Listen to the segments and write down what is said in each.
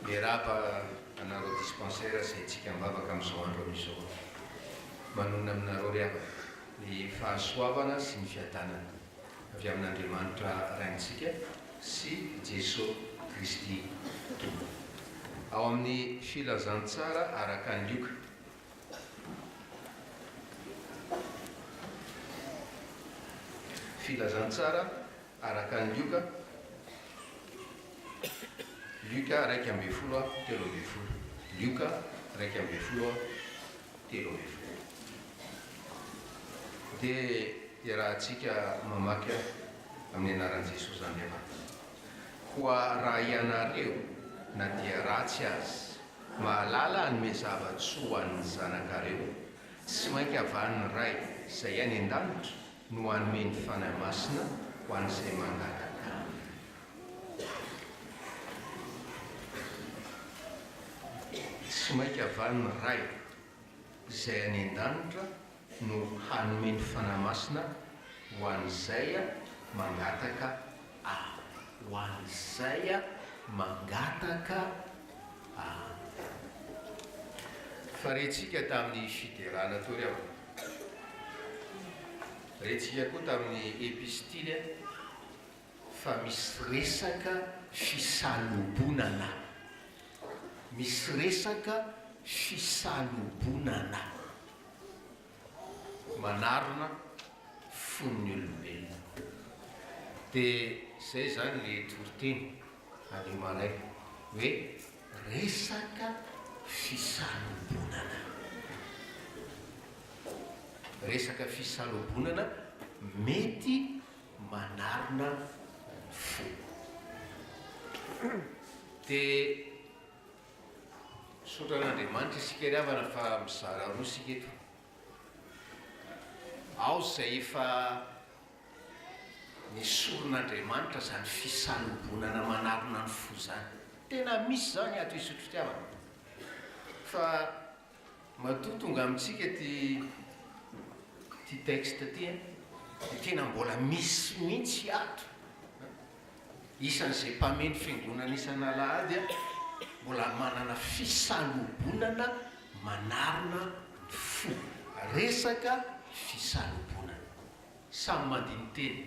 Miaraba anareo dispensaire izay tsika mivavaka amin'izao andro amin'izao. Manona aminareo riava ny fahasoavana sy ny fiadanana avy amin'Andriamanitra raintsika sy Jesosy Kristy tompo. Ao amin'ny filazantsara araka ny Lioka. Filazantsara araka ny Lioka. Lioka 1:13. Lioka 1:13. Dia rahantsika mamaky amin'ny anaran'i Jesosy zany efa. Koa raha ianareo na dia ratsy azy mahalala hanome zava-tsoa ho an'ny zanakareo, tsy mainka avan'ny ray izay any an-danitra no hanome ny fanahy masina ho an'izay mangataka. Tsy mainka avan'ny ray izay any an-danitra no hanome ny fanahy masina ho an'izay mangataka ho an'izay mangataka fa rentsika tamin'ny fiderana tory aho, rentsika koa tamin'ny epistily fa misy resaka fisalobonana, misy resaka fisalobonana manarona fon'ny olombelona. Dia izay zany le toriteny any malay hoe resaka fisalobonana. Resaka fisalobonana mety manarona fo. Dia sotran'Andriamanitra isika ry havana fa mizara roa isika eto. Ao izay efa nisoron'Andriamanitra zany fisalobonana manarona ny fo zany. Tena misy zany ato isotro fitiavana. Fa matoa tonga amintsika ty texte ty tena mbola misy mihitsy ato. Isan'izay mpameny fiangonana isan'Alahady mbola manana fisalobonana manarona ny fo. Resaka fisalobonana. Samy mandiny teny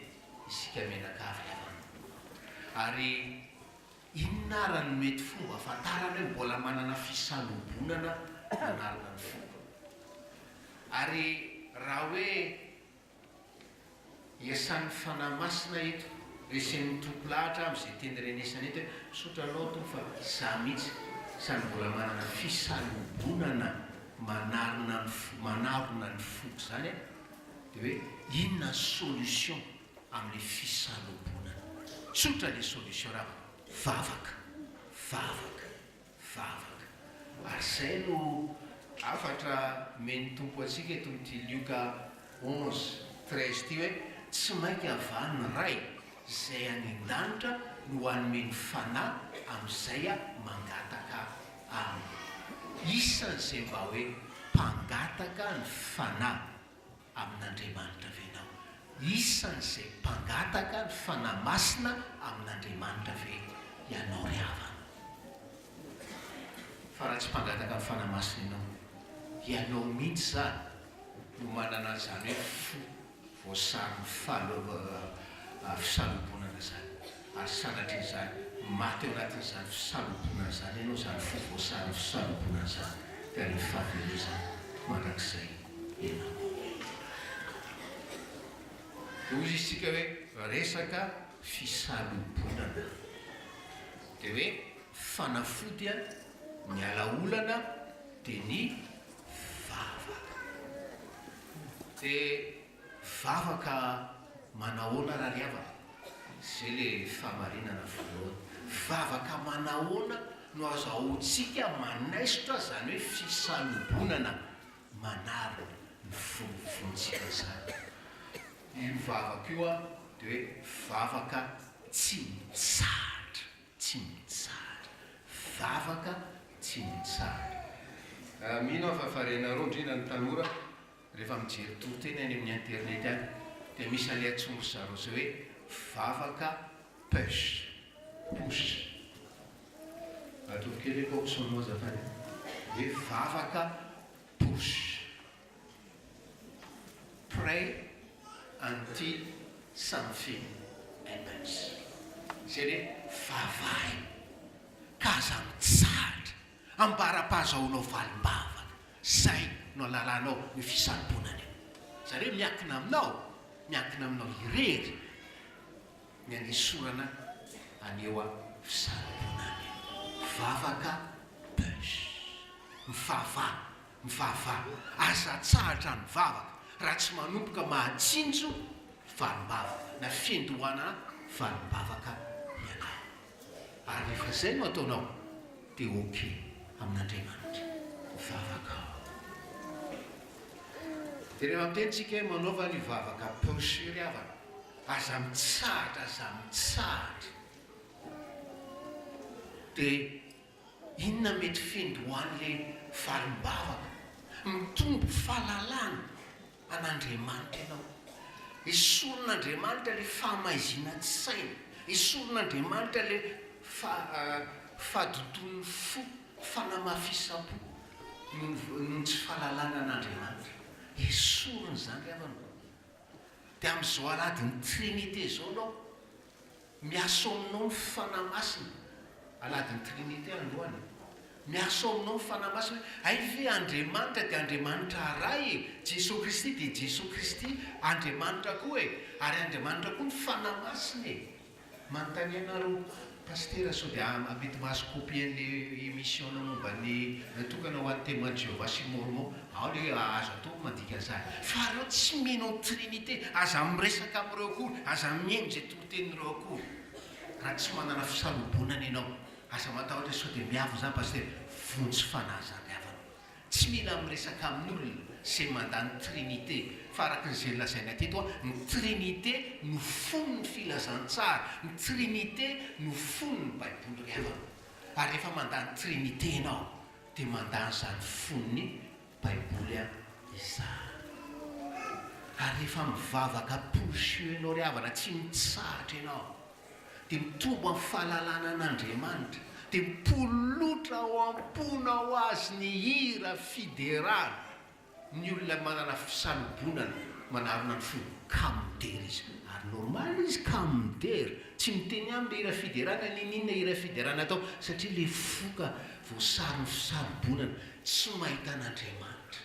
isika menakavy avana. Ary inona arany mety fomba ahafantarana hoe mbola manana fisalobonana manarona ny fo. Ary raha hoe iasan'ny fanahy masina eto, resen'ny tompo lahatra amin'izay teny renesana eto hoe sotranao tompo fa za mihitsy samy mbola manana fisalobonana manarona ny foko zany dia hoe inona solution amin'le fisalobonana. Tsotra le solution raha vavaka. Ary izay no afatra men'ny tompo atsika eto amin'ity Lioka 11:13 ty hoe tsy mainka avan'ny ray izay any an-danitra no hanome ny fanahy amin'izay mangataka aminy. Isan'izay mba hoe mpangataka ny fanahy amin'Andriamanitra ve ianao? Isan'izay mpangataka ny fanahy masina amin'Andriamanitra ve ianao ry havana? Fa raha tsy mpangataka ny fanahy masina ianao mihitsy zany no manana zany hoe fo voasary fisalobonana zany. Ary sanatrin'izany maty eo anatin'izany fisalobonana zany ianao, zany fo voasary fisalobonana zany, dia ny fahavelozana mandrakizay ianao. Ozy isika hoe resaka fisalobonana dia hoe fanafody ny alaolana dia ny vavaka. Dia vavaka manahoana raha ry havana? Zay le famarinana voalohany. Vavaka manahoana no azahoantsika manaisitra zany hoe fisalobonana manarona ny fontsika zany. Io vavaka io dia hoe vavaka tsy mitsahatra. Vavaka tsy mitsahatra. Mino aho fa farenareo indrindra ny tanora rehefa mijery toriteny any amin'ny internet any dia misy an'ilay atsongo zareo zay hoe vavaka pushe. Ato kely ko son moa zafady hoe vavaka push pray until something happens. Zay le vavahy ka aza mitsahatra ambara-pahazaonao valim-bavaka, zay no alalanao ny fisalobonany. Zareo miankina aminao irery ny anesorana aneo a fisalobonany. Vavaka bus mivava aza tsahatra ny vavaka raha tsy manomboka mahatsinjo valim-bavaka na fiandohana valim-bavaka ianao. Ary rehefa zay no ataonao dia oke amin'Andriamanitra vavaka. Dia rehefa mitentsika hoe manaova ny vavaka posy havana, aza mitsahatra dia inona mety fiandohan'ilay valim-bavaka? Mitombo fahalalana an'Andriamanitra ianao. Esorin'Andriamanitra le fahamaizina tsy saina, esorin'Andriamanitra le fahadoton'ny fo, fanamafisam-po noho tsy fahalalana an'Andriamanitra. Esoriny zany havana. Dia amin'izao aladin'ny trinité zao anao miaso aminao ny fanamasina. Aladin'ny trinité androany miaso aminao ny fanamasina. Ay ve Andriamanitra dia Andriamanitra ray Jesosy Kristy dia Jesosy Kristy Andriamanitra koa ary Andriamanitra koa ny fanamasina manontany ianareo pastera sao dia amety mahazo kopy an'le émissionna momba ny natokana ho an'ny témoin de Jéhovah sy Mormon, ao le azo atao mandika an'izany. Fa reo tsy mino trinité, aza miresaka amin'ireo akory, aza mihaino zay tonotenin'ireo akory. Raha tsy manana fisalobonana ianao, aza matahotra sao dia miavo zany pastera, vonjy fanahy zany havana. Tsy mila miresaka amin'olona izay mandany trinité, fa araka n'izay lazaina teto ny trinité no fonony filazantsara, ny trinité no fonony baiboly havana. Ary rehefa mandany trinité ianao dia mandany zany fonony baiboly izany. Ary rehefa mivavaka posio ianao ry havana, tsy mitsahatra ianao, dia mitombo amin'ny fahalalana an'Andriamanitra, dia mipolotra ao am-pona ho azy ny hira fidérale. Ny olona manana fisalobonana manarona ny fo kamder izy, ary normal izy kamder, tsy miteny amin'ny hira fidérale ninona hira fidérale atao, satria le foka voasary ny fisalobonana tsy mahita an'Andriamanitra.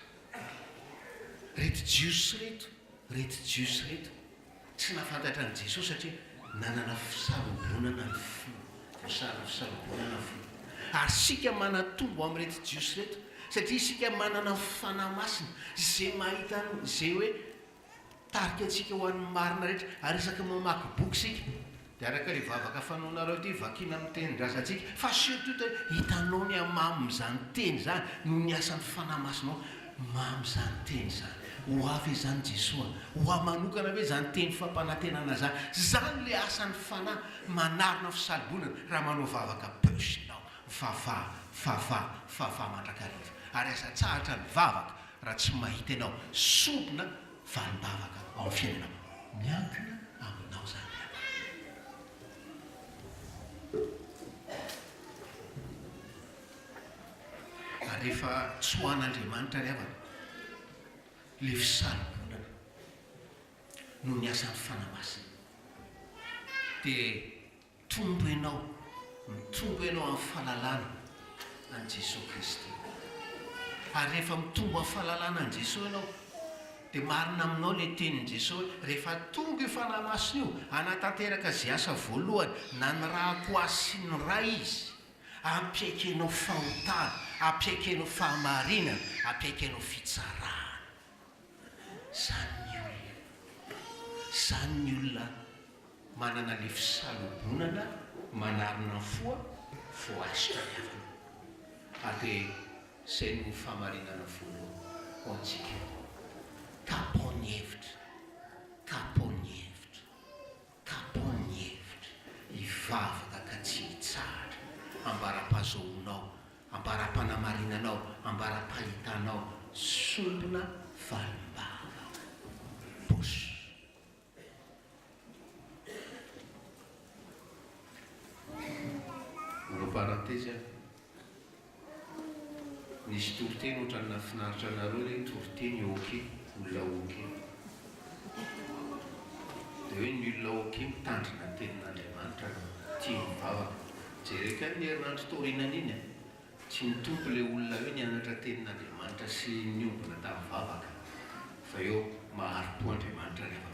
Reto jiosy reto tsy nafantatra an' Jesosy satria nanana fisalobonana ny fo, voasary ny fisalobonana ny fo. Ary sika manatombo amin'reto jiosy reto satria isika manana fanamasina izay mahita izay hoe tarika antsika ho an'ny marina rehetra. Ary isaka mamaky boky sika dia araka le vavaka fanaonareo ty vakina amin'ny tenin-drazantsika, fa surtout hitanao ny amamy zany teny zany no ny asan'ny fanamasinao. Mamy zany teny zany, ho avy zany Jesosy, ho amanokana hoe zany teny fampanantenana zany, zany le asan'ny fanahy manarona fisalobonana raha manao vavaka besinao fava mandrakariva. Ary aza tsahatra ny vavaka raha tsy mahita ianao sompona valim-bavaka ao amin'ny fiainanao, miankina aminao zany. Ary rehefa tsy ho an'Andriamanitra ry havana, le fisalobonana no ny asan'ny fanamasina, dia mitombo ianao amin'ny fahalalana an' Jesosy Kristy. Ary rehefa mitombo amin'ny fahalalana an' Jesosy ianao dia marina aminao le tenin' Jesosy, rehefa tonga io fanamasina io anatanteraka zay asa voalohany na ny rahako azy sy ny ray izy, ampiaiky anao fahotana, ampiaiky anao fahamarinana, ampiaiky anao fitsarana. Zany ny olona manana le fisalobonana manarina foa voasitra ny havana. Ary zay no fahamarinana voalohany ho antsika. Tapony hevitra hivavaka ka tsy hitsahatra, ambara-pahazoanao, ambara-panamarinanao, ambara-pahitanao sompona valim-bavaka posy. Manao parenthèse nisy toriteny ohatrany nafinaritra anareo le toriteny oke olona oke dia hoe ny olona oke mitandrina ny tenin'Andriamanitra tia mivavaka jereka ny herinandro taorianana iny tsy mitompo ilay olona hoe nianatra tenin'Andriamanitra sy niombona tamin'ny vavaka fa eo maharo-po Andriamanitra rehefa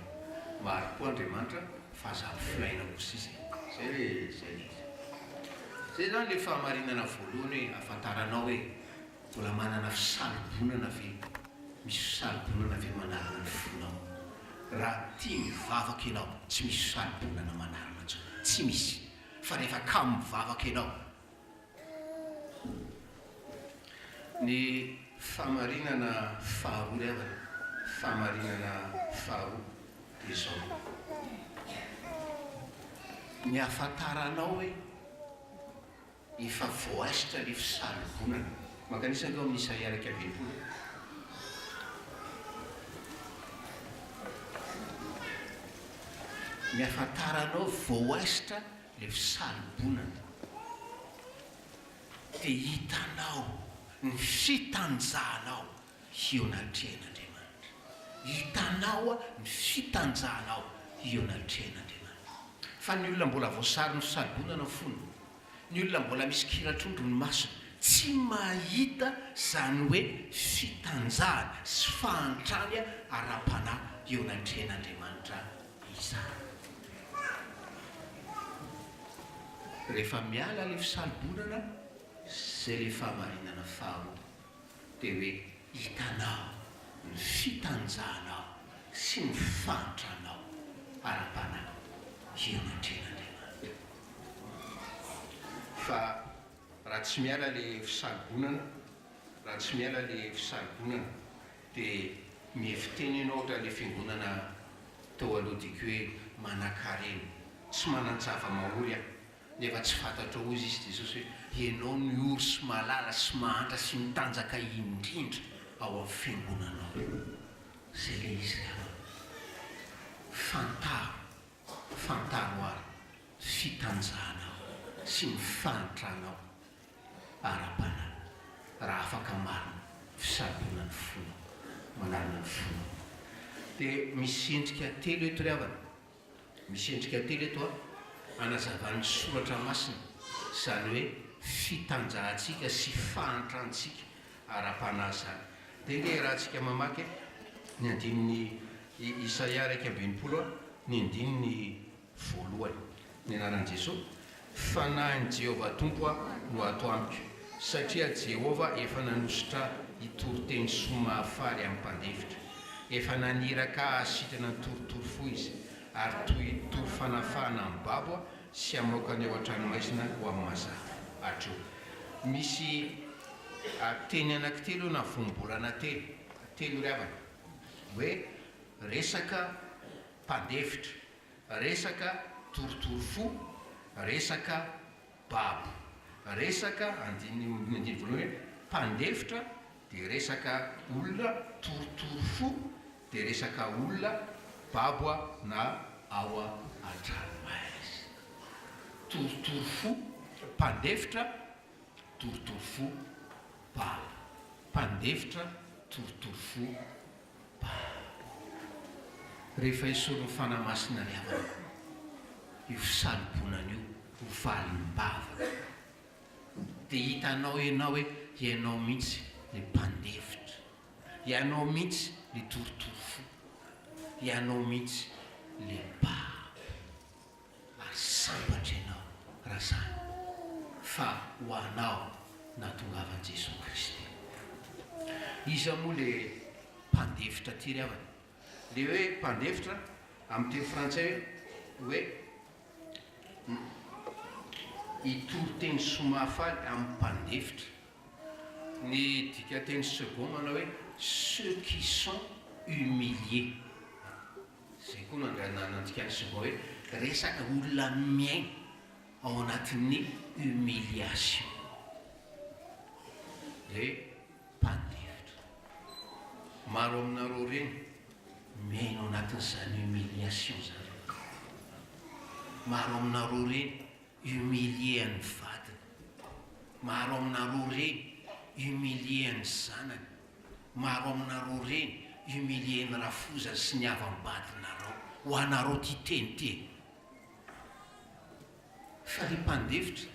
maharo-po Andriamanitra fa azaby fiaina kosa izy zay le zay zany le fahamarinana voalohany hoe afantaranao hoe mbola manana fisalobonana ve misy fisalobonana ve manarana ny fonao raha tia mivavaka ianao tsy misy fisalobonana manarana tsao tsy misy fa rehefa ka mivavaka ianao ny fahamarinana faharoa ry havana fahamarinana faharoa dia zao ny afantaranao hoe efa voasitra le fisalobonana makanisaka ao amin'ny Isaia 20 ny afantaranao voasitra le fisalobonana dia hitanao ny fitanjahanao eo anatrehan'Andriamanitra hitanao ny fitanjahanao eo anatrehan'Andriamanitra fa ny olona mbola voasary ny fisalobonana fony ny olona mbola misy kiratrondro ny masony tsy mahita zany hoe fitanjahana sy fahantrany ara-panahy eo anatrehan'Andriamanitra izany rehefa miala le fisalobonana zay le fahamarinana faharoa dia hoe hitanao ny fitanjahanao sy ny fahantranao ara-panahy eo anatrehan'Andriamanitra fa raha tsy miala le fisalobonana raha tsy miala le fisalobonana dia miefiteny ianao ohatra le fiangonana tao aloha diky hoe manan-karena tsy manan-java mahory aho nefa tsy fantatro ozy izy Jesosy hoe ianao ny ory sy malala sy mahantra sy mitanjaka indrindra ao amin'ny fiangonanao zay le izy fantaro ary fitanjahanao sy ny fahantranao ara-panahy raha afaka marina fisalobonany fona manarina ny fona dia misy endrika telo eto ry havana misy endrika telo eto anazavan'ny soratra masina zany hoe fitanjahantsika sy fahantrantsika ara-panahy zany dia le raha ntsika mamaky ny andininy Isaia 20 ny andininy voalohany ny anaran'i Jesosy fanahin'i Jehovah tompo no ato amiko satria Jehovah efa nanositra hitoriteny somahafaly amin'ny mpandefitra efa naniraka asitrana ny torotoro fo izy ary toy toro fanafahana amin'ny babo sy amaokany ao an-tranomaisina ho amin'ny mazava hatreo misy teny anankitelo na vombolana telo ry havana hoe resaka mpandefitra resaka torotoro fo resaka babo resaka andiny voalohany hoe mpandefitra dia resaka olona torotoro fo dia resaka olona babo na ao an-tranomaisy torotoro fo mpandefitra torotoro fo babo mpandefitra torotoro fo babo rehefa isorony fanamasina ry havana io fisalobonana io ho valim-bava dia hitanao ianao hoe ianao mihitsy le mpandefitra ianao mihitsy le torotoro fo ianao mihitsy le babo ary sambatra ianao raha zany fa ho anao natongavan' Jesosy Kristy iza moa le mpandefitra ty ry havana le hoe mpandefitra amin'ny teny frantsay hoe hitoriteny somahafaly amin'ny mpandefitra ny dikateny second manao hoe ceux qui sont humiliés zay koa nanantikany second hoe resaka olona miaina ao anatin'ny humiliation le mpandefitra maro aminareo reny miaina ao anatin'izany humiliation zany maro aminareo reny humilie an'ny vadiny maro aminareo reny humilieny zanany, maro aminareo reny humilieny rafozany sy ny avambadinareo ho anareo ty teniteny. Fa le mpandevitra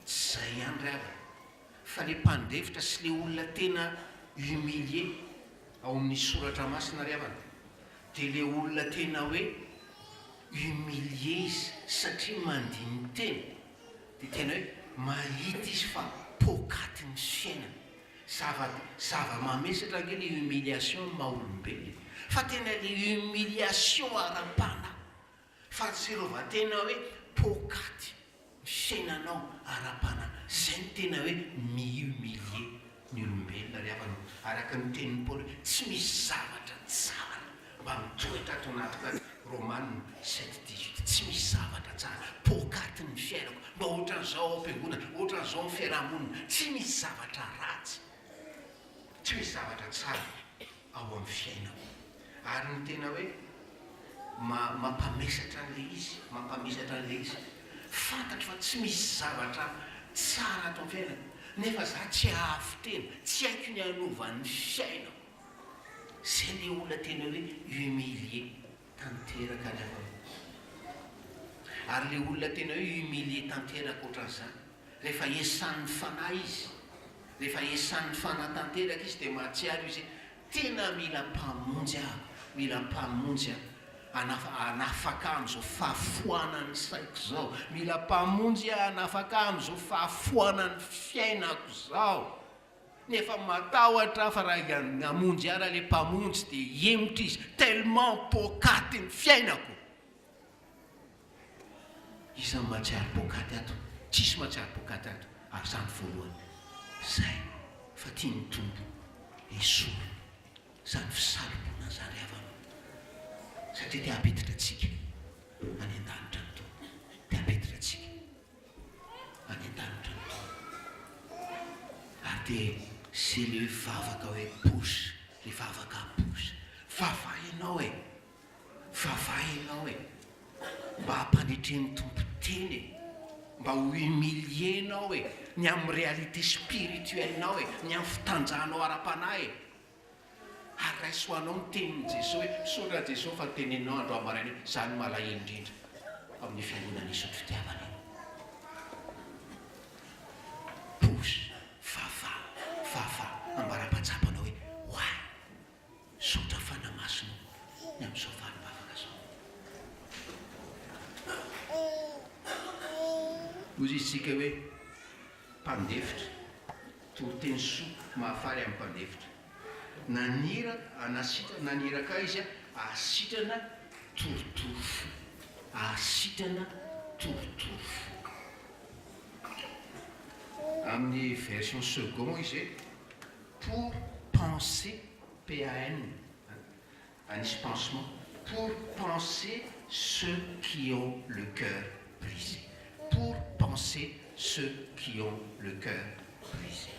tsy zay ihany ry havana, fa le mpandevitra sy le olona tena humilie ao amin'ny soratra masina ry havana dia le olona tena hoe humilie izy satria mandiny teny dia tena hoe mahita izy fa pokaty ny fiainana. Zava-mamesatra ange le humiliation maha-olombelona, fa tena le humiliation ara-pana, fa tserova tena hoe pokaty ny fiainanao ara-pana, zay ny tena hoe mihumilie ny olombelona ry havana. Araka ny tenin'ny Paoly, tsy misy zavatra tsara mba mitoetra ato anaty Romanina 7:18, tsy misy zavatra tsara pokaty ny fiainako mba ohatran'izao am-piangonana, ohatran'izao amin'ny fiarahamonina, tsy misy zavatra ratsy, tsy misy zavatra tsara ao amin'ny fiainako. Ary ny tena hoe mampamesatra an'le izy, fantatro fa tsy misy zavatra tsara ato amin'ny fiainako, nefa za tsy ahafo tena, tsy haiko ny anovan'ny fiainako. Zay le olona tena hoe humilie tanteraka ny havana. Ary le olona tena hoe humilie tanteraka ohatran'izany, rehefa esan'ny fanahy izy, rehefa esan'ny fanahy tanteraka izy dia mahatsiaro izy tena mila mpamonjy aho, mila mpamonjy aho, anafaka amin'izao fahafoanan'ny saiko zao, mila mpamonjy aho anafaka amin'izao fahafoanan'ny fiainako zao. Nefa matahotra fa raha namonjy ara le mpamonjy dia emotra izy, tellement pokaty ny fiainako. Isan'ny mahatsiaro pokaty ato, tsisy mahatsiaro pokaty ato ary zany voalohany zay fa tia ny tompo esorony zany fisalobona zany havana, satria tia apetitra antsika any an-danitra ny tompo, tia apetitra antsika any an-danitra ny tompo. Ary dia c'est le vavaka hoe posy, le vavaka posy, vavahinao mba hampanetren'ny tompo teny, mba ho humilienao ny amin'ny réalité spirituelnao ny amin'ny fitanjahanao ara-panahy ary raisoanao ny tenin'i Jesosy hoe saotra Jesosy fa teneninao andro amaraina hoe zany malahelo indrindra amin'ny fiangonana isotro fitiavana iny. Posy, vava ambara-patsapanao hoe hoay saotra fanamasina ny amin'izao valom-bavaka zao. Ozy isika hoe mpandefitra, toroteny soa mahafaly amin'ny mpandefitra, naniraka izy ahasitrana torotoro fo. Amin'ny version second izy hoe pour penser, PAN, anisy pansement, pour penser ceux qui ont le cœur brisé. Pour penser ceux qui ont le cœur brisé.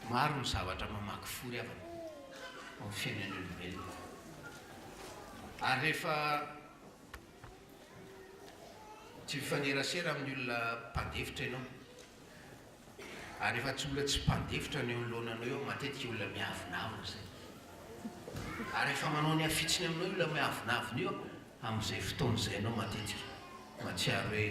Maro ny zavatra mamaky fory avana amin'ny fiainan'ny olombelona. Ary rehefa tsy mifanerasera amin'ny olona mpandefitra ianao, ary rehefa tsy olona tsy mpandefitra ny eo anoloananao eo, matetika olona miavinavina zay. Ary rehefa manao ny afitsiny aminao olona miavinavina io, amin'izay fotoana izay ianao matetika mahatsiaro hoe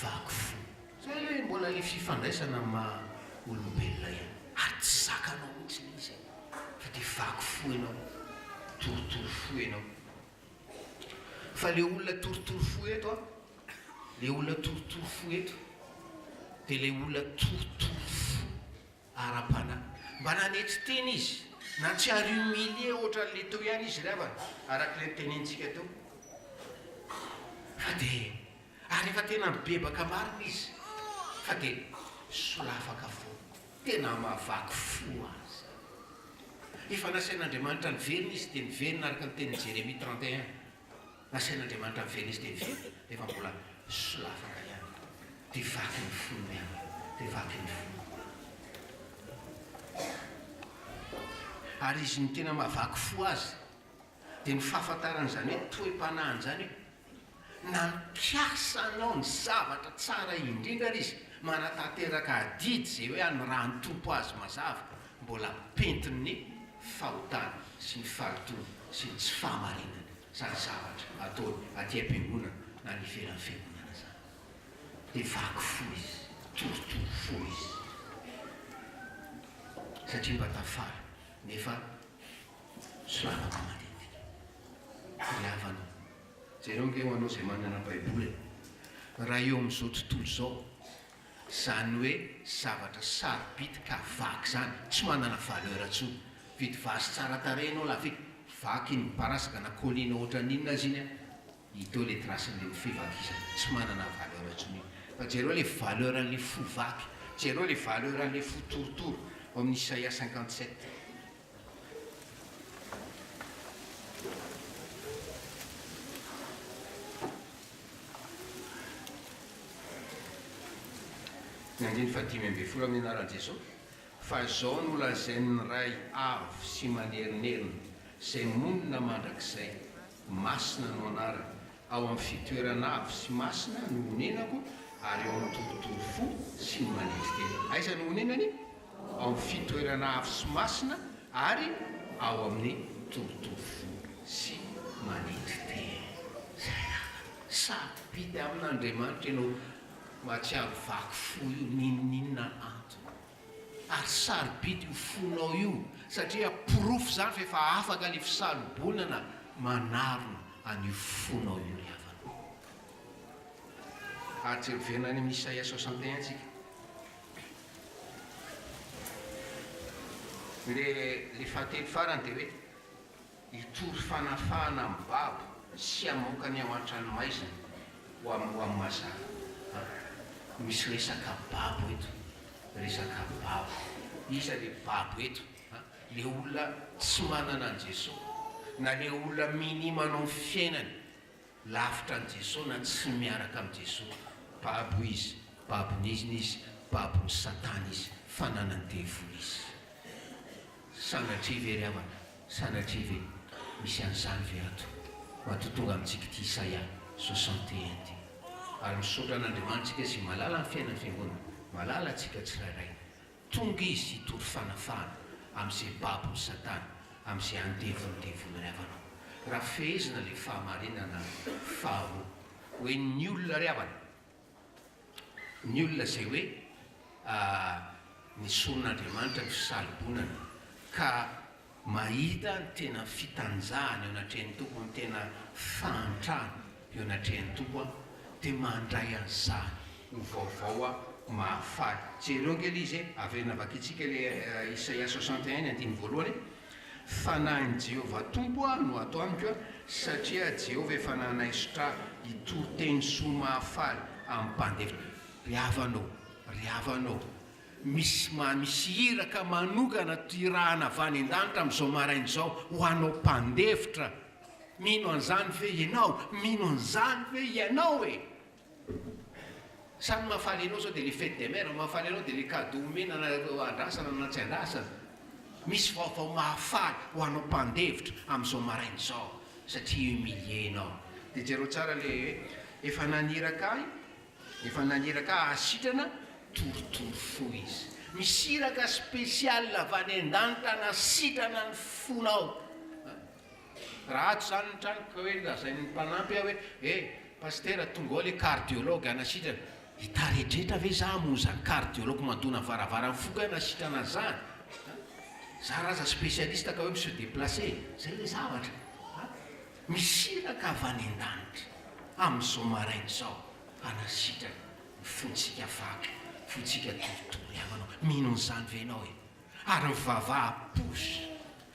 vaky fo. Zay hoe mbola le fifandraisana maha olombelona ihany, ary tsy zakanao mihitsy izy fa dia vaky fo ianao, torotoro fo ianao. Fa le olona torotoro fo eto le olona torotoro fo eto dia le olona torotoro fo ara-panahy. Mba nanetsy teny izy, na tsy ary humilie ohatran'le teo ihany izy ry havana, arak'ilay tenentsika teo. Fa dia ary efa tena mibebaka marina izy, fa dia solafaka fo, tena mahavaky fo azy. Efa nasain'Andriamanitra niverina izy dia niverina araka ny tenin'i Jérémie 31. Nasain'Andriamanitra niverina izy dia niverina, efa mbola solafaka ihany, dia vaky ny fo ihany, dia vaky ny fo. Ary izy ny tena mahavaky fo azy dia ny fahafantaran'izany hoe toe-panahiny zany hoe na mpiasanao ny zavatra tsara indrindra izy manatanteraka adidy zay hoe any raha ny tompo azy mazava mbola pentiny ny fahotana sy ny fahatony sy ny tsy fahamarinana zany zavatra ataony aty am-piangonana na ny ivelan'ny fiangonana zany dia vaky fo izy torotoro fo izy satria mba tafara nefa solavaka matetika ilavanao zareo nge ho anao zay manana baiboly raha eo amin'izao tontolo zao zany hoe zavatra sarobitika vaky zany tsy manana valeur atsony vidy vasy tsara tarehinao lafe vaky iny parasaka na kolina ohatra n'inona azy iny a hiteo le trasin'le fivakizana tsy manana valeur atsony fa jereo le valeur an'le fo vaky jereo le valeur an'le fo torotoro ao amin'ny Isaia 57 ny andiny fatimy ambe folo amin'ny anaran'i Jesosy fa zao no lazainy ray avo sy manerinerina zay monina mandrakizay masina no anarany ao amin'ny fitoerana avo sy masina no honenako ary ao amin'ny torotoro fo sy ny manetitena aiza no honenany ao amin'ny fitoerana avo sy masina ary ao amin'ny torotoro fo sy manetitena sarobidy amin'Andriamanitra ianao mahatsiaro vaky fo io ninoninona antony ary sarobidy io fonao io satria porofo zany fa efa afaka le fisalobolana manarona an'io fonao io ry havana ajerovena any amin'ny Isaia 61 tsika le fahatelo farany dia hoe hitory fanafahana amin'ny babo sy amoakany ao an-tranomaizina ho amin'ny mazava misy resaka babo eto resaka babo isa le babo eto le olona tsy manana an' Jesosy na le olona minimanao ny fiainany lavitra an' Jesosy na tsy miaraka amin'i Jesosy babo izy babon'iziny izy babon'ny Satana izy fananany devoly izy sanatria ve ry havana sanatria ve misy an'izany ve ato matotonga amintsika ty Isaia 61 ary misaotra an'Andriamanitsika izy malala ny fiainany fiangonana malala antsika tsirairay tonga izy hitory fanafahana amin'izay babon'ny Satana amin'izay andevonydevony ry havana raha fehezina le fahamarinana faharoa hoe ny olona ry havana ny olona zay hoe nisoron'Andriamanitra ny fisalobonana ka mahita ny tena fitanjahana eo anatrehan'ny tompo ny tena fantrana eo anatrehan'ny tompo a dia mandray an'izany ho vaovao a mahafaly jereo ngely izy averina vakitsika le Isaia 61 andiny voalohany fanahin'i Jehovah tompo a no atao amiko a satria Jehovah efa nanaisotra hitory teny soa mahafaly amin'ny mpandevitra ry havanao misy iraka manokana tirahana avy any an-danitra amin'izao marain'izao ho anao mpandevitra mino an'izany ve ianao mino an'izany ve ianao e samy mahafaly anao zao dia le fête des mères mahafaly anao dia le cadeau omena andrasana na tsy andrasana misy vaovao mahafaly ho anao mpandevitra amin'izao marain'izao satria humilienao dia jereo tsara le hoe efa naniraka asitrana torotoro fo izy misiraka spécial avy any an-danitra nasitrana ny fonao raha ato zany nitranoko hoe lazain'ny mpanampy aho hoe pastera tonga ao le cardiologue anasitrana hitarehetrehtra ve za mozany cardiologue mandona varavara mifoka nasitrana zany za raza spécialiste ka hoe monsieur déplacé zay le zavatra misiraka avy any an-danitra amin'izao marain'izao anasitrana fontsika vaky fontsika torotoro havanao mino n'izany ve ianao e ary mivavaha posy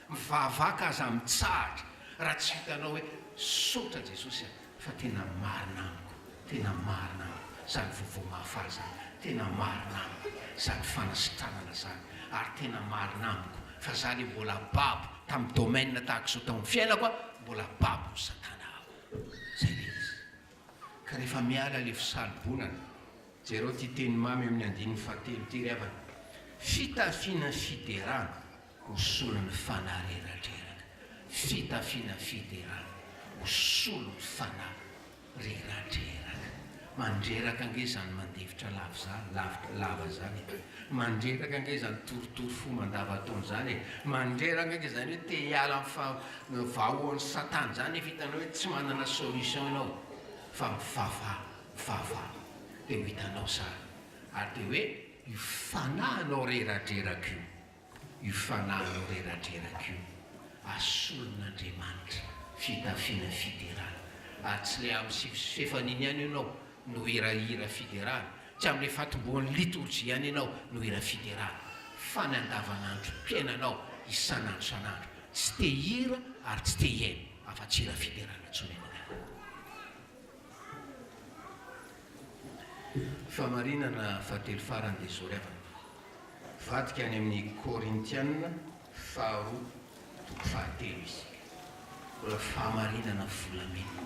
mivavaka aza mitsahatra raha tsy hitanao hoe sotra Jesosy fa tena marina amiko zany vaovao mahafaly zany tena marina amiko zany fanasitranana zany ary tena marina amiko fa za le mbola babo tamin'ny domaine tahaka izao tamin'ny fiainako a mbola babo ny Satana aho zay le izy ka rehefa miala le fisalobonana jereo ty teny mamy amin'ny andininy fahatelo ty ry havana fitafiana fiderana hosolon'ny fanahy reratreraka fitafiana fiderana hosolon'ny fanahy reratreraka mandreraka ange zany mandevitra lava zany mandreraka ange zany toritory fo mandavataony zany mandreraka ange zany hoe te hiala vahoan'ny satana zany efa hitanao hoe tsy manana solution ianao fa mifava de ho hitanao sara ary de hoe io fanahinao reratreraka io fanahinao reratreraka io asolon'Andriamanitra fitafiana fiderana ary tsy le amin'ny sifefaniny ihany ianao no hirahira fiderana tsy amin'le fatomboan'ny liturgie ihany ianao no hira fiderana fa ny andavanandro mpiainanao isanandro sanandro tsy te hira ary tsy te hiaino afa-tsy hira fiderana tsony ianao famarinana fahatelo farany dia zao revana vadika any amin'ny Korintianina faharoa toko fahatelo izy mbola fahamarinana volamena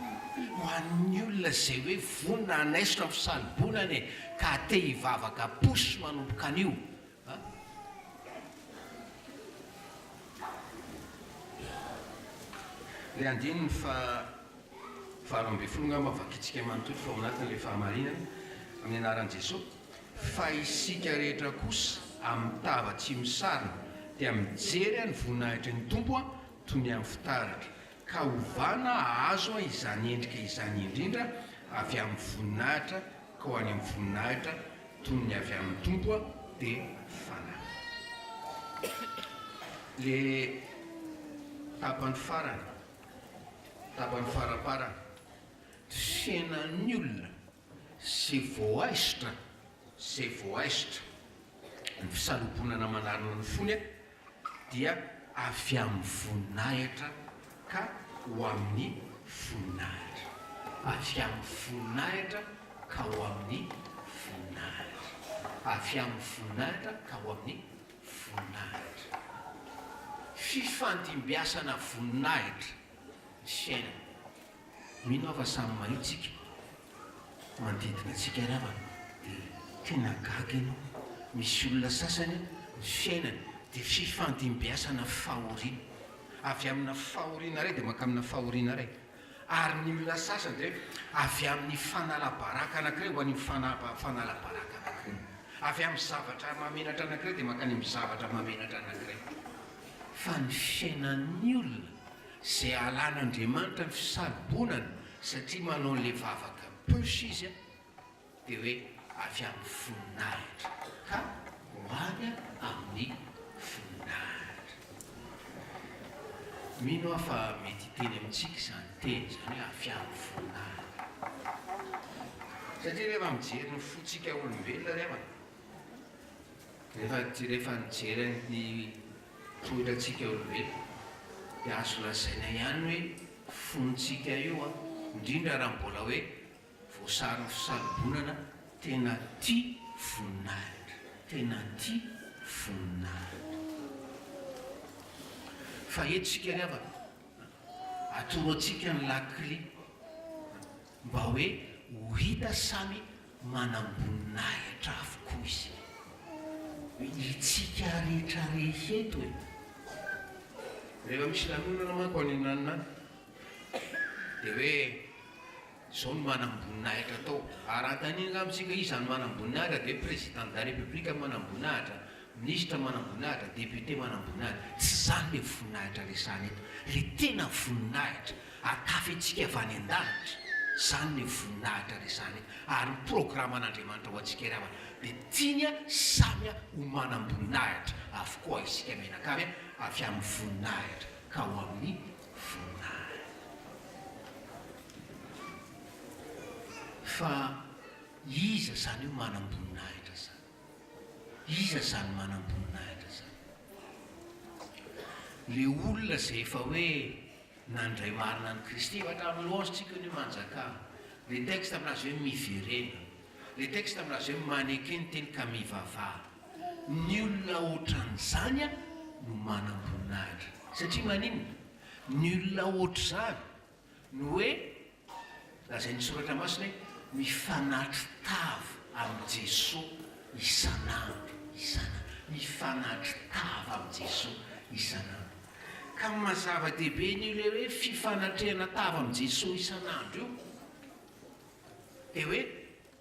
ho an'ny olona zay hoe vonina anaisotra amin'ny fisalibonany ka te hivavaka posy manomboka an'io le andininy faharoa amby folo ngamba vakitsika manontolo fa ao anatin'le fahamarinana amin'ny anaran'i Jesosy fa isika rehetra kosa amin'ny tava tsy misarona dia mijery ny voninahitry ny tompo toy ny amin'ny fitaratra ka hovana azo izany endrika izany indrindra avy amin'ny voninahitra ka ho any amin'ny voninahitra toy ny avy amin'ny tompo dia fanahy le tapany faraparana fiainan'ny olona zay voaisitra ny fisalobonana manarina ny fony dia avy amin'ny voninahitra ka ho amin'ny voninahitra avy amin'ny voninahitra ka ho amin'ny voninahitra avy amin'ny voninahitra ka ho amin'ny voninahitra fifandimbiasana voninahitra fiainana mino afa samy mahitsika manodidina antsika ravana dia tena gaga ianao misy olona sasany ny fiainany dia fifandimbiasana fahoriana avy amina fahoriana ray dia maka amina fahoriana ray ary ny olona sasany dia avy amin'ny fanala-baraka anankiray ho any fanala-baraka anankiray avy amin'ny zavatra mamenatra anankiray dia maka any amin'ny zavatra mamenatra anankiray fa ny fiainan'ny olona zay alan'Andriamanitra ny fisalibonana satria manao n'le vavaka posy izy dia hoe avy amin'ny voninahitra ka hoany amin'ny voninahitra mino aho fa mety teny amintsika izany teny zany hoe avy amin'ny voninahitra satria rehefa mijery ny fotsika olombelona rehefa mijery ny toetratsika olombelona dia azo lazaina ihany hoe fontsika io indrindra raha mbola hoe voasariny fisalibonana tena tia voninahitra fa etsika ry avana atoro atsika ny lakli mba hoe ho hita samy manam-boninahitra avokoa izy hoe itsika rehetra reheto hoe rehefa misy lanonana manko any nanina dia hoe zao ny manam-boninahitra tao arantaniny ngamitsika izany manam-boninahitra dia président de la république manam-boninahitra ministre manam-boninahitra député manam-boninahitra tsy zany le voninahitra resany eto le tena voninahitra atafy antsika avy any an-danitra zany le voninahitra resany eto ary ny programme an'Andriamanitra ho antsika ravana dia tianya samya ho manam-boninahitra avokoa isika menakavy avy amin'ny voninahitra ka ho amin'ny voninahitra fa iza zany io manam-boninahitra zany iza zany manam-boninahitra zany le olona zay efa hoe nandray marina ny Kristy hatramin'ny lohantsika ny manjaka le texte aminazy hoe miverena le texte aminazy hoe maneke ny teny ka mivavaha ny olona ohatran'izany no manam-boninahitra satria maninona ny olona ohatr' zany no hoe lazay ny soratra masina hoe mifanatry tava amin'i Jesosy isanandro mifanatry tava amin'i Jesosy isanandro ka mazava-dehibe ny le hoe fifanatrehana tava amin'i Jesosy isanandro io dia hoe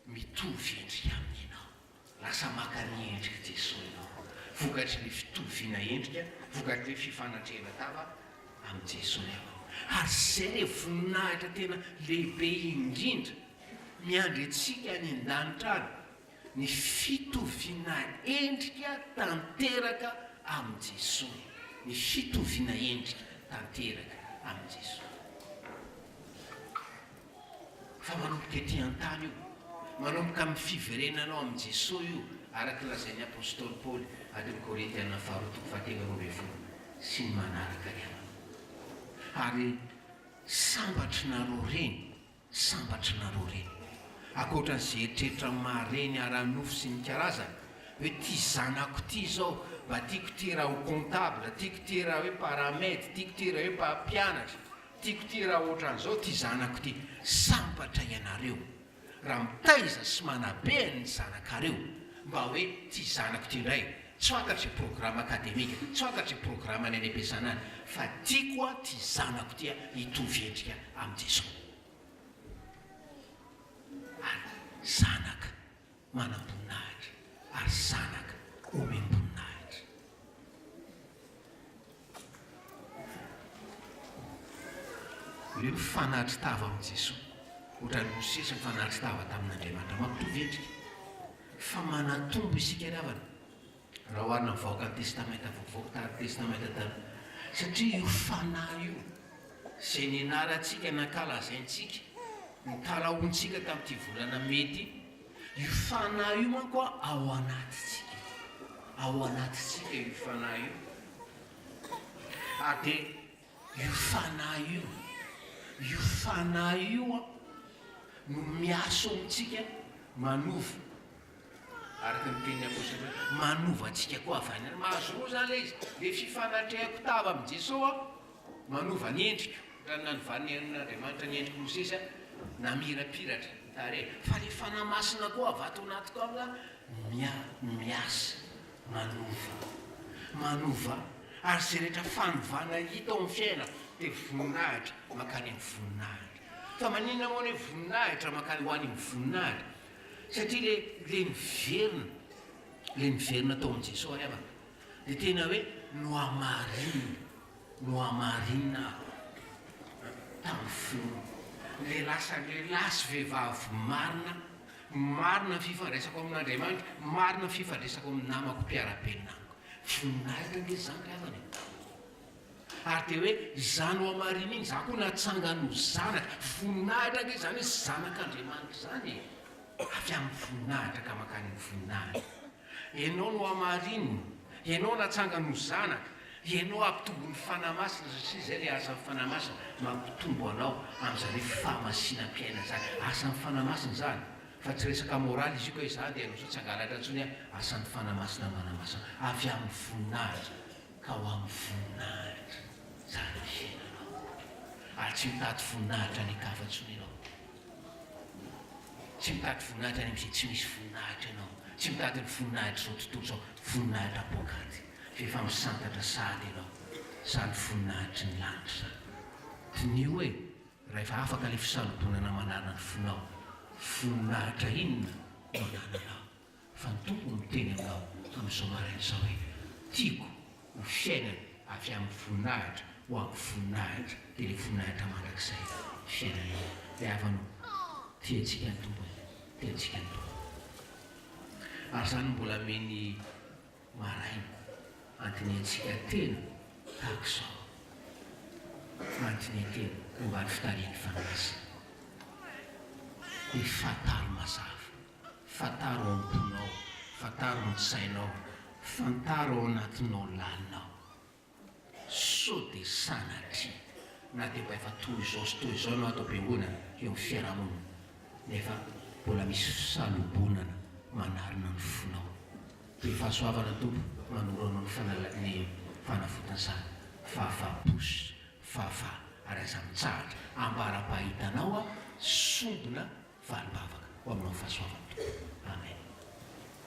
mitovy endrika amin'inao, lasa maka ny endrika Jesosy ianao, vokatry le fitoviana endrika, vokatry le fifanatreana tava amin'ny Jesosy ianao. Ary zay le voninahitra tena lehibe indrindra miandry antsika any an-danitra any, ny fitoviana endrika tanteraka amin'ny Jesosy, ny fitoviana endrika tanteraka amin'ny Jesosy. Fa manomboka ety an-tany io, manomboka amin'ny fiverenanao amin'ny Jesosy io, araka lazain'ny apôstôly Paoly amin'ny Korintiana faharoa fahatelo amby roapolo sy ny manaraka ihany. Ary sambatry nareo reny, sambatry nareo reny, akoatran'izay eritreritra mareny ara-nofo sy ny karazana, hoe ty zanako ty zao mba tiako ty raha ho comptable, tiako ty raha hoe paramètre, tiako ty raha hoe mpampianatra, tiako ty raha ohatran'izao ty zanako ty. Sambatra ianareo raha mitaiza sy manabe ny zanakareo mba hoe ty zanako ty indray, tsy fakatry programme akademika, tsy fakatry programme any am-piasana any, fa tiako a ty zanako tya hitovy endrika amin'ny Jesosy. Ary zanaka manam-boninahitra, ary zanaka omem-boninahitra. Io mifanatry tava amin'ny Jesosy, ohatran'ny Mosesy mifanatry tava tamin'Andriamanitra, mampitovy endrika. Fa manatombo isika ny avana raha hoarina mivaoaka ny testamenta vaovao tary testamenta tany, satria io fanahy io zay nianarantsika nankalazaintsika, nikalaontsika tamin'ity volana mety, io fanahy io manko ao anatitsika, ao anatitsika io fanahy io. Ary dia io fanahy io, io fanahy io no miaso amintsika manova, araka ny teny apôstôly, manova antsika koa avy any. Mahazo zany le izy, le fifanatrehako tava amin'ny Jesosy manova ny endrika, raha nanivanin'Andriamanitra ny endrika Mosesy namirapiratra tare, fa le fanahy masina koa avy ato anatiko amina miasa manova, ary zay rehetra fanovana hita ao amin'ny fiainako dia voninahitra makany amin'ny voninahitra. Fa maninona moa ny voninahitra makany ho any amin'ny voninahitra? Satria le miverina tao amin'ny Jesosy avana dia tena hoe no amarinina tamin'ny finoana, le lasy vehivavy marina fifandraisako amin'Andriamanitra, marina fifandraisako amin'ny namako mpiara-beninamiko. Voninahitra nge zany avana. Ary dia hoe zany ho amarina iny, za koa natsangano zanaka, voninahitra nge zany hoe zanak'Andriamanitra zany, avy amin'ny voninahitra ka makany ny voninahitra. Ianao no amarinina, ianao natsangano zanaka, ianao ampitombo ny fanamasina, satria zay le asan'ny fanamasina, mampitombo anao amin'izany hoe famasinam-piaina zany. Asan'ny fanamasina zany, fa tsy resaka moraly izy io ka izany dia anao tsy hangalatra ntsony asan'ny fanamasina manamasina, avy amin'ny voninahitra ka ho amin'ny voninahitra zany fiainanao. Ary tsy mitady voninahitra ny kafa-ntsony ianao, tsy mitady voninahitra any amin'izay tsy misy voninahitra ianao, tsy mitady ny voninahitra zao tontolo zao, voninahitra bokany fefa misantatra sady ianao, zany voninahitry ny lanitra zany. Dinio hoe rehefa afaka le fisalobonana manana ny fonao, voninahitra inona no anananao, fa ny tompo miteny aminao amin'izao maraina izao hoe tiako ho fiainana avy amin'ny voninahitra ho amin'ny voninahitra, dia le voninahitra mandrakizay fiainanao. Dia avanao tiantsika ny tompo, tiantsika ny tompo. Ary zany mbola meny maraina antony antsika tena tahaka izao, antony tena mombany fitarian'ny fanamasina. Dia fataro mazava, fataro ao am-ponao, fataro ny sainao, fantaro ao anatinao lalinao, sao dia sanatria na dia mba efa toy izao sy toy izao no atao am-piangonana eo amin'ny fiarahamonina, nefa mbola misy fisalobonana manarina ny fonao. Dia fahasoavana tompo manoro anao ny fanafotana, fahafaposy, ary aza mitsahatra ambara-pahitanao sombina valibavaka ho aminao fahasoavana tompo. Amen.